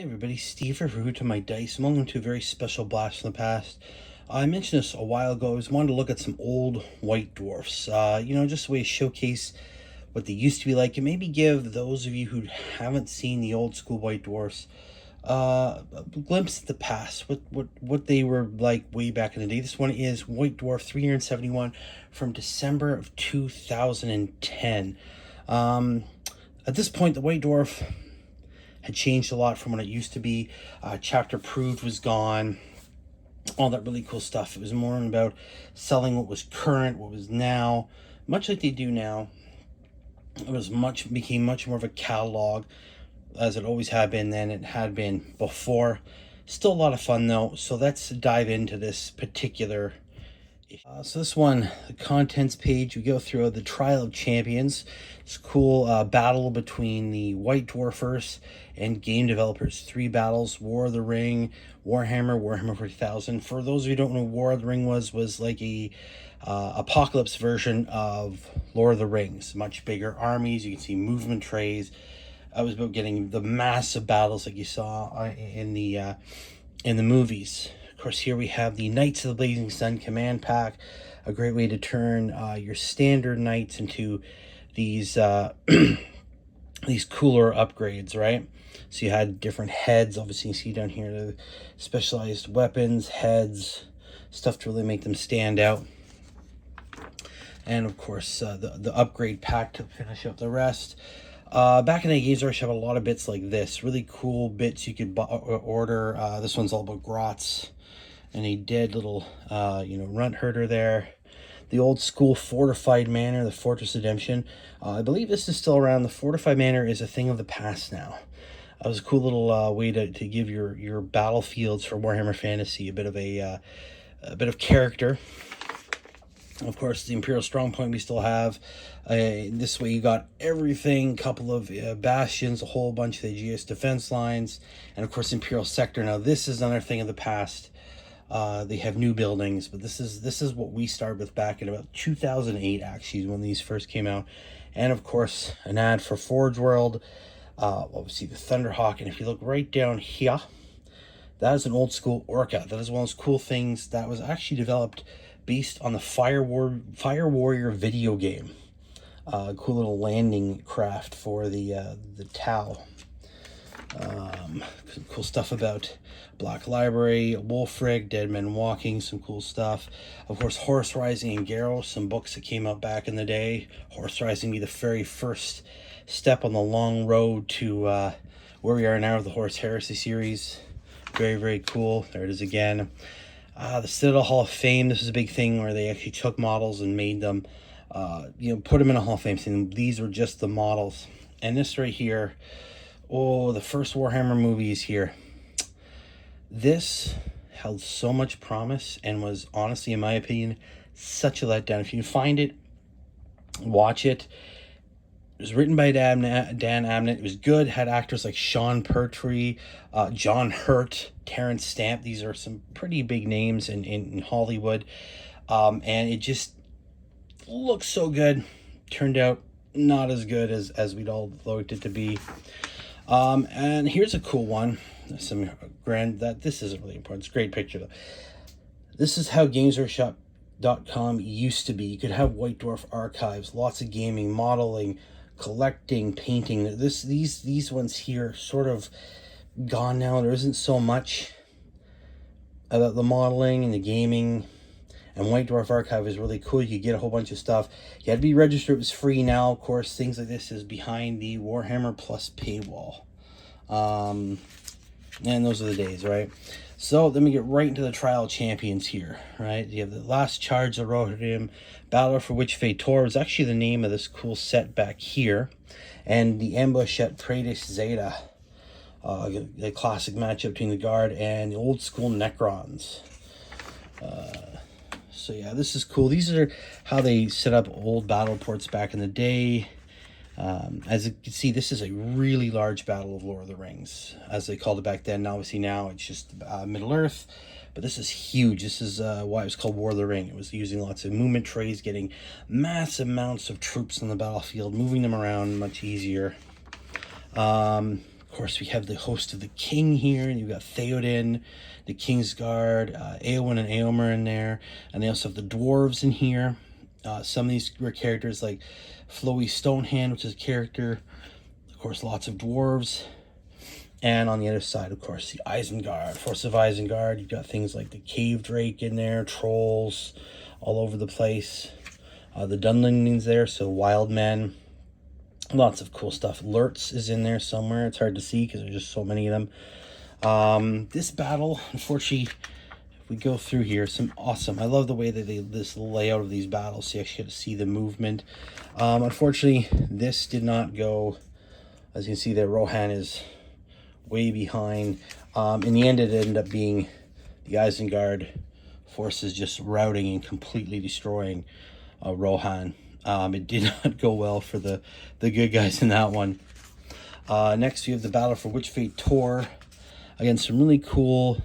Everybody, Steve here to my dice. I'm welcome to a very special blast from the past. I mentioned this a while ago. I was wanting to look at some old white dwarfs. Just a way to showcase what they used to be like, and maybe give those of you who haven't seen the old school white dwarfs a glimpse at the past. What they were like way back in the day. This one is White Dwarf 371 from December of 2010. At this point, the White Dwarf had changed a lot from what it used to be. Chapter Proved was gone. All that really cool stuff. It was more about selling what was current, what was now, much like they do now. It was became much more of a catalog, as it always had been than it had been before. Still a lot of fun though. So let's dive into this particular. So this one, the contents page, we go through the Trial of Champions. It's a cool battle between the White Dwarfers and game developers. 3 battles: War of the Ring, Warhammer 40,000. For those of you who don't know, War of the Ring was like a apocalypse version of Lord of the Rings. Much bigger armies. You can see movement trays. I was about getting the massive battles like you saw in the movies. Of course, here we have the Knights of the Blazing Sun command pack, a great way to turn your standard knights into these these cooler upgrades, right? So you had different heads. Obviously, you see down here the specialized weapons, heads, stuff to really make them stand out. And of course, the upgrade pack to finish up the rest. Back in the games, I have a lot of bits like this. Really cool bits you could order. This one's all about grots and a dead little, runt herder there. The old school fortified manor, the Fortress Redemption. I believe this is still around. The fortified manor is a thing of the past now. It was a cool little way to give your battlefields for Warhammer Fantasy a bit of character. Of course, the Imperial Strongpoint we still have. This way you got everything, couple of bastions, a whole bunch of the Aegis defense lines, and of course Imperial Sector. Now this is another thing of the past. They have new buildings, but this is what we started with back in about 2008, actually, when these first came out. And of course, an ad for Forge World. Obviously the Thunderhawk, and if you look right down here, that is an old school Orca. That is one of those cool things that was actually developed based on the Fire Warrior video game. Cool little landing craft for the Tau. Some cool stuff about Black Library, Wolfrig, Dead Men Walking, some cool stuff. Of course, Horse Rising and Garrow, some books that came out back in the day. Horse Rising be the very first step on the long road to where we are now with the Horse Heresy series. Very, very cool. There it is again. The Citadel Hall of Fame. This is a big thing where they actually took models and made them, put them in a Hall of Fame. So these were just the models. And this right here, the first Warhammer movie is here. This held so much promise and was honestly, in my opinion, such a letdown. If you can find it, watch it. It was written by Dan Abnett. It was good. Had actors like Sean Pertwee, John Hurt, Terrence Stamp. These are some pretty big names in Hollywood. And it just looks so good. Turned out not as good as we'd all liked it to be. And here's a cool one. This isn't really important. It's a great picture though. This is how GamesWorkshop.com used to be. You could have White Dwarf archives, lots of gaming, modeling, collecting, painting. These ones here sort of gone now. There isn't so much about the modeling and the gaming. And White Dwarf Archive is really cool. You get a whole bunch of stuff. You had to be registered. It was free. Now, of course, things like this is behind the Warhammer Plus paywall. And those are the days, right? So then we get right into the Trial of Champions here, right? You have the Last Charge of Rohirrim, Battle for Which Fator is actually the name of this cool set back here, and the Ambush at Praedyth Zeta, the classic matchup between the Guard and the old school Necrons. So yeah, this is cool. These are how they set up old battle ports back in the day. As you can see, this is a really large battle of Lord of the Rings, as they called it back then. Obviously now it's just Middle-earth, but this is huge. This is why it was called War of the Ring. It was using lots of movement trays, getting massive amounts of troops on the battlefield, moving them around much easier. Of course, we have the host of the king here, and you've got Theoden, the Kingsguard, Eowyn and Eomer in there, and they also have the dwarves in here. Some of these were characters like Flowy Stonehand, which is a character. Of course, lots of dwarves. And on the other side, of course, the Isengard, Force of Isengard. You've got things like the Cave Drake in there, trolls all over the place. The Dunlendings there, so wild men. Lots of cool stuff. Lurtz is in there somewhere. It's hard to see because there's just so many of them. This battle, unfortunately, if we go through here, some awesome. I love the way that this layout of these battles. So you actually get to see the movement. Unfortunately, this did not go. As you can see there, Rohan is way behind. In the end, it ended up being the Isengard forces just routing and completely destroying Rohan. It did not go well for the good guys in that one. Next, we have the battle for Witchfate Tor. Again, some really cool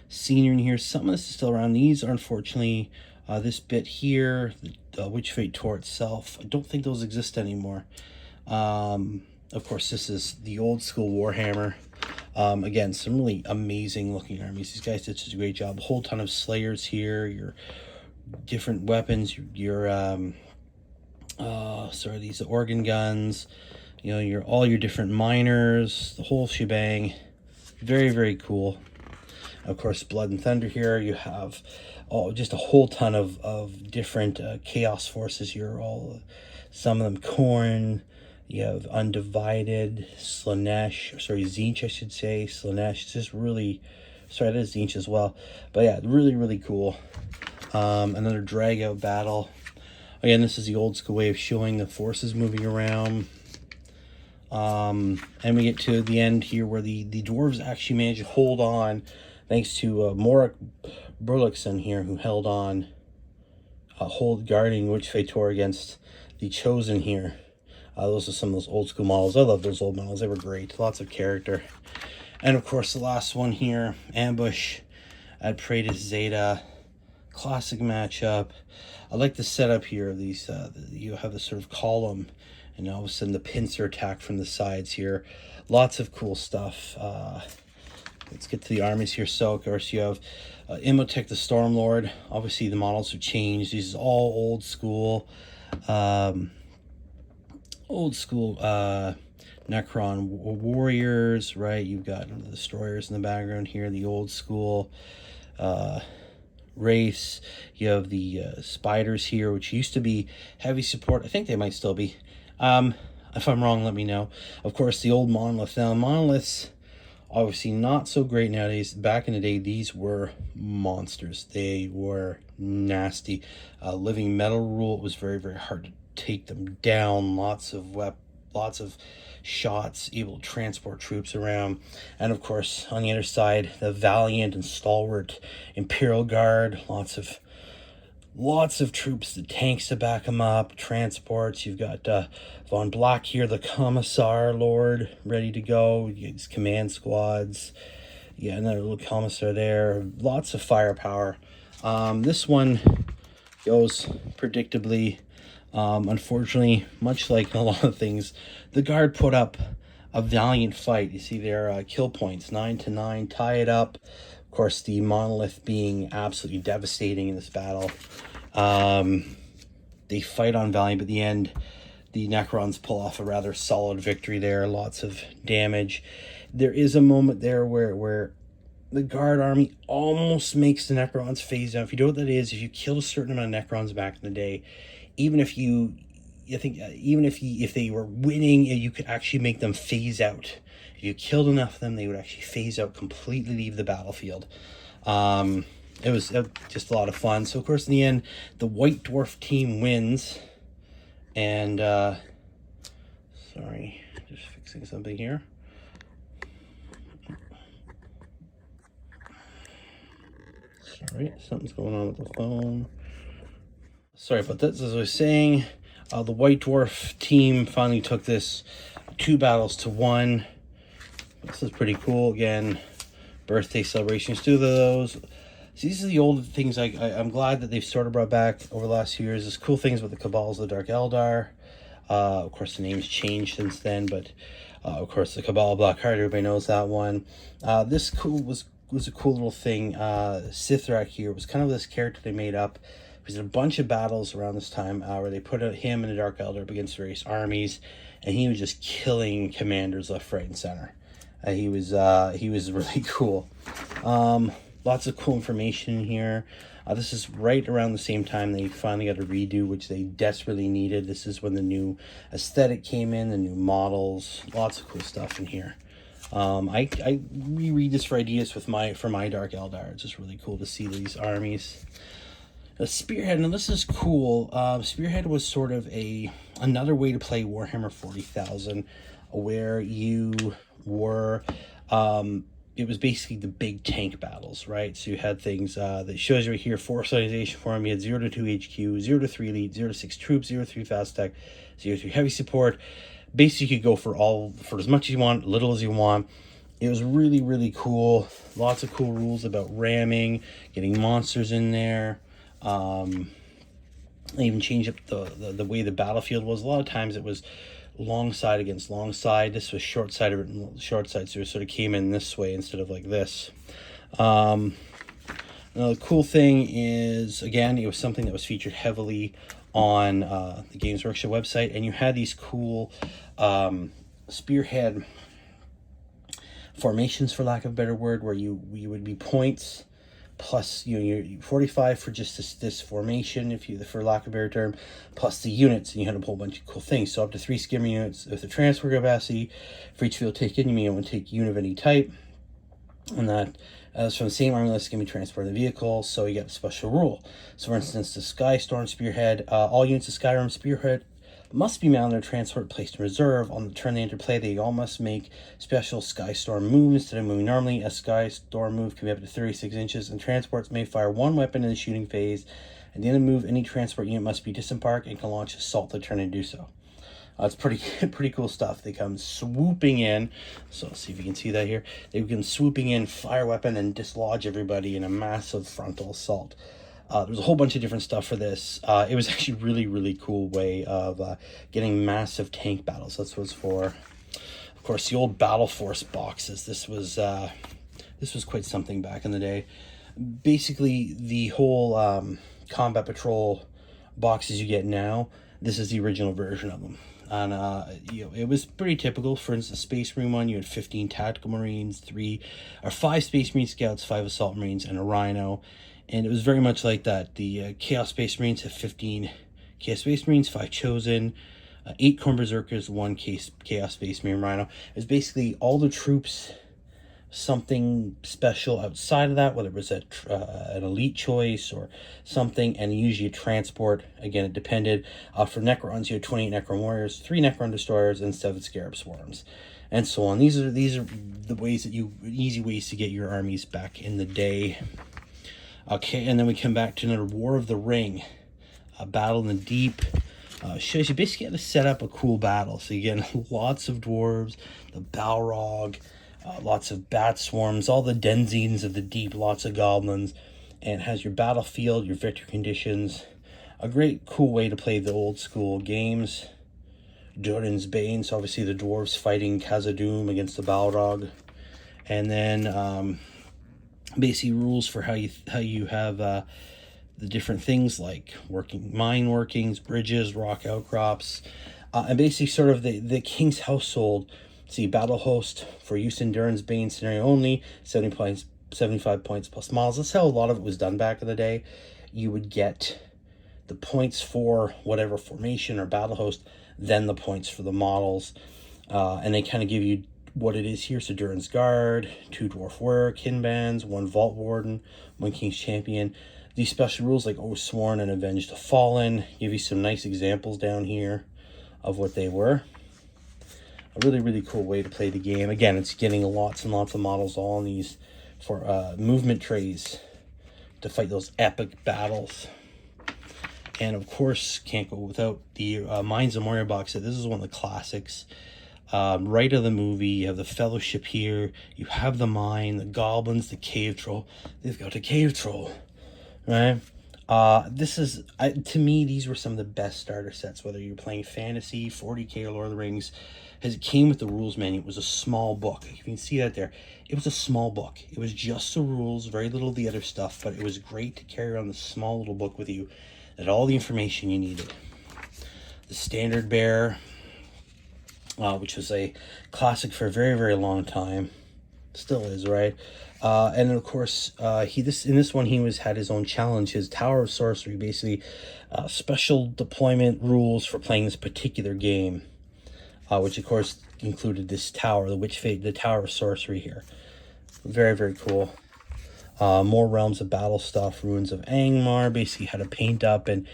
scenery in here. Some of this is still around. These are unfortunately this bit here, the Witchfate Tor itself. I don't think those exist anymore. Of course, this is the old school Warhammer. Again, some really amazing looking armies. These guys did such a great job. A whole ton of slayers here. Your different weapons. These organ guns. You know, all your different miners. The whole shebang. Very, very cool. Of course, Blood and Thunder here. You have just a whole ton of different chaos forces here. Some of them Khorne. You have Undivided, Tzeentch, I should say. Slaanesh. It's just really, that is Tzeentch as well. But yeah, really, really cool. Another drag out battle. Again, this is the old school way of showing the forces moving around. And we get to the end here where the dwarves actually managed to hold on, thanks to Morik Burlickson here, who held on, guarding Witchfate Tor against the Chosen here. Those are some of those old school models. I love those old models. They were great. Lots of character. And of course, the last one here, Ambush at Praetus Zeta. Classic matchup. I like the setup here of these. You have this sort of column, and all of a sudden the pincer attack from the sides here. Lots of cool stuff. Let's get to the armies here. So, of course, you have Imhotep the Stormlord. Obviously, the models have changed. These are all old school. Necron warriors, right? You've got the destroyers in the background here, the old school race. You have the spiders here, which used to be heavy support. I think they might still be. If I'm wrong, let me know. Of course, the old monolith. Now, monoliths, obviously not so great nowadays. Back in the day, these were monsters. They were nasty. Living metal rule, it was very, very hard to take them down. Lots of shots, able to transport troops around. And of course, on the other side, the valiant and stalwart Imperial Guard. Lots of troops, the tanks to back them up, transports. You've got Von Black here, the Commissar Lord, ready to go. You get his command squads. Yeah, another little commissar there. Lots of firepower. This one goes predictably. Unfortunately, much like a lot of things, the Guard put up a valiant fight. You see their kill points, 9-9, tie it up. Of course, the monolith being absolutely devastating in this battle. They fight on valiant, but at the end, the Necrons pull off a rather solid victory there. Lots of damage. There is a moment there where the Guard army almost makes the Necrons phase out. If you know what that is, if you killed a certain amount of Necrons back in the day, even if they were winning, you could actually make them phase out. If you killed enough of them, they would actually phase out, completely leave the battlefield. It was just a lot of fun. So, of course, in the end, the White Dwarf team wins. And, sorry, just fixing something here. Sorry, something's going on with the phone. Sorry about that. As I was saying, the White Dwarf team finally took this 2 battles to 1. This is pretty cool. Again, birthday celebrations, 2 of those. So these are the old things I'm glad that they've sort of brought back over the last few years. There's cool things with the Cabals of the Dark Eldar. Of course, the name's changed since then, but of course, the Cabal Black Heart, everybody knows that one. This was a cool little thing. Sithrak here was kind of this character they made up. There's a bunch of battles around this time where they put him and the Dark Elder up against various armies, and he was just killing commanders left, right, and center. He was really cool. Lots of cool information in here. This is right around the same time they finally got a redo, which they desperately needed. This is when the new aesthetic came in, the new models, lots of cool stuff in here. I reread this for ideas for my Dark Eldar. It's just really cool to see these armies. A Spearhead, now this is cool. Spearhead was sort of another way to play Warhammer 40,000, where you were it was basically the big tank battles, right? So you had things that shows you right here, force organization form. You had 0 to 2 HQ, 0 to 3 elite, 0 to 6 troops, 0 to 3 fast tech, 0 to 3 heavy support. Basically, you could go for as much as you want, little as you want. It was really, really cool. Lots of cool rules about ramming, getting monsters in there. They even changed up the way the battlefield was. A lot of times it was long side against long side. This was short side, so it sort of came in this way instead of like this. Now the cool thing is, again, it was something that was featured heavily on the Games Workshop website, and you had these cool Spearhead formations, for lack of a better word, where you would be points plus, you know, you're 45 for just this formation, for lack of a better term, plus the units, and you had a whole bunch of cool things. So up to 3 skimmer units with the transfer capacity for each field taken. You may want to take a unit of any type, and that as from the same army list can be transported in the vehicle. So you get a special rule. So for instance, the Skystorm Spearhead, all units of Skyrim Spearhead must be mounted or transport placed in reserve. On the turn they enter play, they all must make special Skystorm moves instead of moving normally. A Skystorm move can be up to 36 inches, and transports may fire one weapon in the shooting phase. At the end of the move, any transport unit must be disembarked and can launch assault the turn and do so. It's pretty cool stuff. They come swooping in. So let's see if you can see that here. They come swooping in, fire weapon, and dislodge everybody in a massive frontal assault. There's a whole bunch of different stuff for this. It was actually really, really cool way of getting massive tank battles. That's what it's for. Of course, the old Battle Force boxes. This was quite something back in the day. Basically, the whole combat patrol boxes you get now, this is the original version of them. And it was pretty typical. For instance, Space Marine one, you had 15 tactical Marines, 5 Space Marine Scouts, 5 Assault Marines, and a Rhino. And it was very much like that. The Chaos Space Marines have 15 Chaos Space Marines, 5 Chosen, 8 Khorne Berserkers, 1 Chaos Space Marine Rhino. It was basically all the troops, something special outside of that, whether it was an elite choice or something, and usually a transport. Again, it depended. For Necrons, you had 28 Necron Warriors, 3 Necron Destroyers, and 7 Scarab Swarms, and so on. These are the ways that easy ways to get your armies back in the day. Okay, and then we come back to another War of the Ring, a battle in the deep. Shows you basically how to set up a cool battle. So you get lots of dwarves, the Balrog, lots of bat swarms, all the denizens of the deep, lots of goblins, and it has your battlefield, your victory conditions. A great cool way to play the old school games. Durin's Bane, so obviously the dwarves fighting Khazad-dûm against the Balrog, and then basically rules for how you have the different things like mine workings, bridges, rock outcrops, and basically sort of the king's household. See, battle host for use in Durin's Bane scenario only, 75 points plus models. That's how a lot of it was done back in the day. You would get the points for whatever formation or battle host, then the points for the models, and they kind of give you what it is here. So Durin's Guard, 2 Dwarf Warrior Kinbands, 1 Vault Warden, 1 King's Champion. These special rules like Oath Sworn and Avenge the Fallen give you some nice examples down here of what they were. A really, really cool way to play the game. Again, it's getting lots and lots of models all on these for movement trays to fight those epic battles. And of course, can't go without the Mines of Moria box set. This is one of the classics. Right of the movie, you have the Fellowship here, you have the mine, the goblins, the cave troll. They've got a cave troll, right? This is, to me, these were some of the best starter sets, whether you're playing Fantasy, 40k, or Lord of the Rings, as it came with the rules manual. It was a small book. You can see that there. It was a small book. It was just the rules, very little of the other stuff, but it was great to carry around the small little book with you. It had all the information you needed. The Standard Bearer, which was a classic for a very, very long time. Still is, right? And of course, in this one he had his own challenge, his Tower of Sorcery, basically special deployment rules for playing this particular game, which of course included this tower, the Tower of Sorcery here. Very, very cool. More Realms of Battle stuff, Ruins of Angmar, basically how to paint up and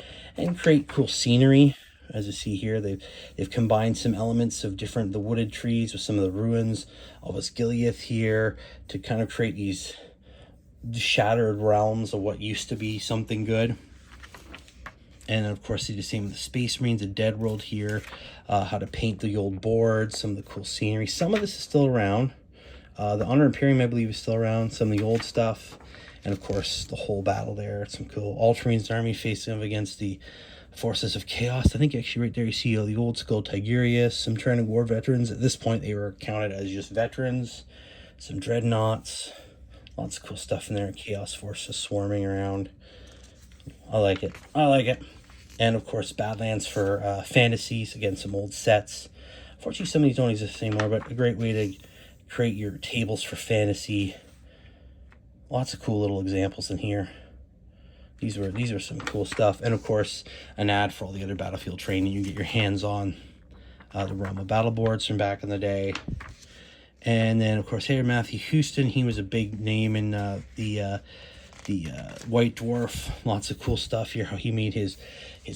create cool scenery. As you see here, they've combined some elements of the wooded trees with some of the ruins of Osgiliath here to kind of create these shattered realms of what used to be something good. And of course, you do the same with the Space Marines, a Dead World here, how to paint the old boards, some of the cool scenery. Some of this is still around. The Honor Imperium, I believe, is still around. Some of the old stuff. And of course, the whole battle there. Some cool Ultramarines army facing up against the Forces of Chaos. I think actually right there you see the old school Tigurius, some Tyrannic War veterans. At this point, they were counted as just veterans. Some Dreadnoughts. Lots of cool stuff in there. Chaos Forces swarming around. I like it. I like it. And of course, Badlands for fantasies. Again, some old sets. Unfortunately, some of these don't exist anymore, but a great way to create your tables for fantasy. Lots of cool little examples in here. These are some cool stuff. And of course, an ad for all the other Battlefield training you get your hands on. The Realm of Battle boards from back in the day. And then, of course, here, Matthew Houston. He was a big name in the White Dwarf. Lots of cool stuff here. How he made his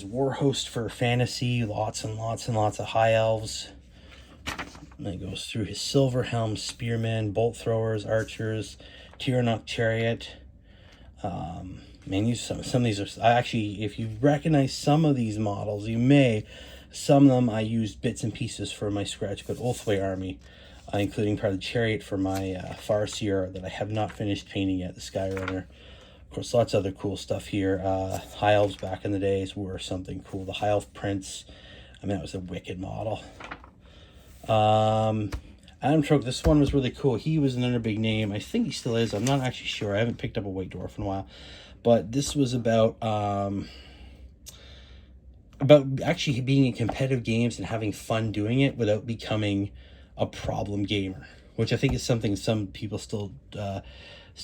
war host for fantasy. Lots and lots and lots of high elves. And it goes through his Silver Helm, Spearmen, Bolt Throwers, Archers, Tyrannok Chariot. Man, some of these are actually, if you recognize some of these models, you may. Some of them I used bits and pieces for my scratch, but Oathway army, including part of the Chariot for my Farseer that I have not finished painting yet, the Skyrunner. Of course, lots of other cool stuff here. High Elves back in the days were something cool. The High Elf Prince, I mean, that was a wicked model. Adam Troke, this one was really cool. He was another big name. I think he still is. I'm not actually sure. I haven't picked up a White Dwarf in a while. But this was about actually being in competitive games and having fun doing it without becoming a problem gamer, which I think is something some people still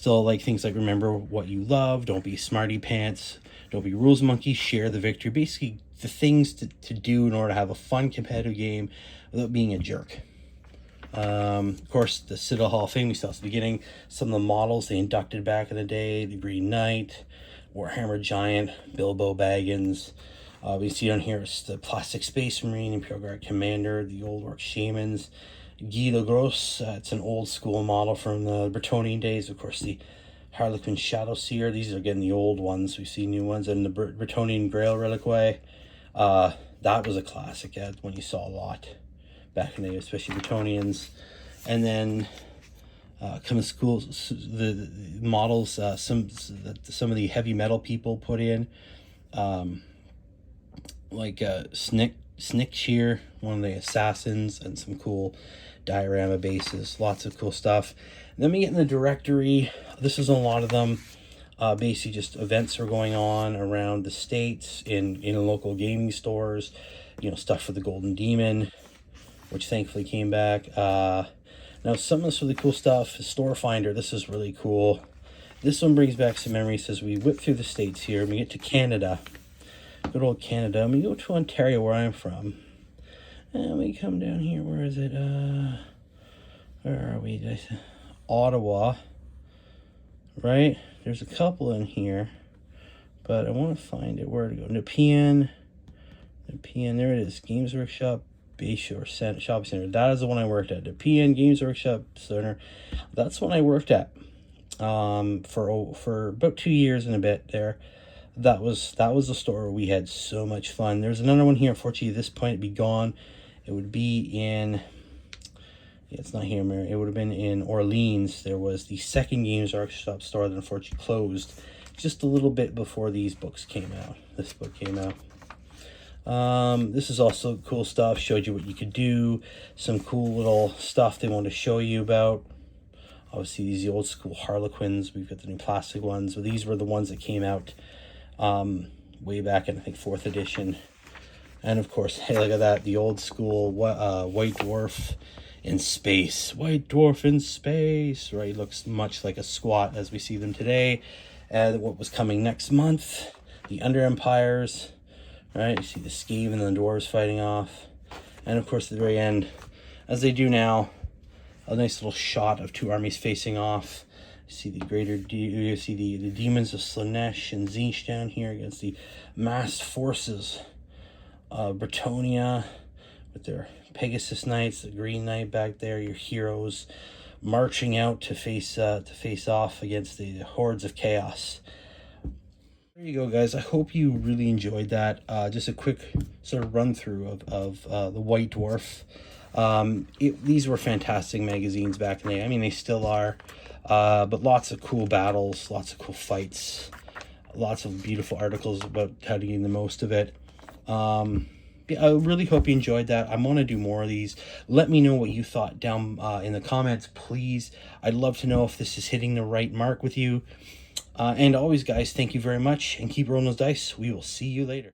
like. Things like remember what you love, don't be smarty pants, don't be rules monkey, share the victory. Basically, the things to do in order to have a fun competitive game without being a jerk. Of course, the Citadel Hall of Fame, we saw at the beginning. Some of the models they inducted back in the day, the Green Knight, Warhammer Giant, Bilbo Baggins. We see on here is the Plastic Space Marine, Imperial Guard Commander, the Old Orc Shamans, Guy Le Gros. It's an old school model from the Bretonnian days. Of course, the Harlequin Shadow Seer. These are again the old ones. We see new ones. And the Bretonnian Grail Reliquary. That was a classic when you saw a lot back in the day, especially Bretonnians. And then come schools, the models, some of the heavy metal people put in, like Snickshear, one of the assassins, and some cool diorama bases. Lots of cool stuff. And then we get in the directory. This is a lot of them. Basically just events are going on around the states in local gaming stores. Stuff for the Golden Demon, which thankfully came back. Now, some of this really cool stuff is Store Finder. This is really cool. This one brings back some memories as we whip through the states here. And we get to Canada. Good old Canada. And we go to Ontario, where I'm from. And we come down here. Where is it? Where are we? Ottawa. Right? There's a couple in here. But I want to find it. Where to go? Nepean. There it is. Games Workshop. Bayshore Shopping Center. That is the one I worked at. The PN Games Workshop Center. That's one I worked at for about 2 years and a bit there. That was the store where we had so much fun. There's another one here. Unfortunately, at this point it'd be gone. It would be in it's not here, Mary. It would have been in Orleans. There was the second Games Workshop store that unfortunately closed just a little bit before these books came out. This book came out. This is also cool stuff. Showed you what you could do. Some cool little stuff they want to show you about. Obviously, these are the old school Harlequins. We've got the new plastic ones. But these were the ones that came out way back in, I think, 4th edition. And, of course, hey, look at that. The old school White Dwarf in space. White Dwarf in space. Right? Looks much like a squat as we see them today. And what was coming next month. The Under Empires. Right? You see the Skaven and the dwarves fighting off. And, of course, at the very end, as they do now, a nice little shot of 2 armies facing off. You see you see the demons of Slaanesh and Tzeentch down here against the massed forces of Bretonnia with their Pegasus Knights, the Green Knight back there, your heroes marching out to face off against the hordes of chaos. There you go, guys. I hope you really enjoyed that. Just a quick sort of run through of the White Dwarf. These were fantastic magazines back in the day. I mean, they still are, but lots of cool battles, lots of cool fights, lots of beautiful articles about how to gain the most of it. Yeah, I really hope you enjoyed that. I want to do more of these. Let me know what you thought down in the comments, please. I'd love to know if this is hitting the right mark with you. And always, guys, thank you very much, and keep rolling those dice. We will see you later.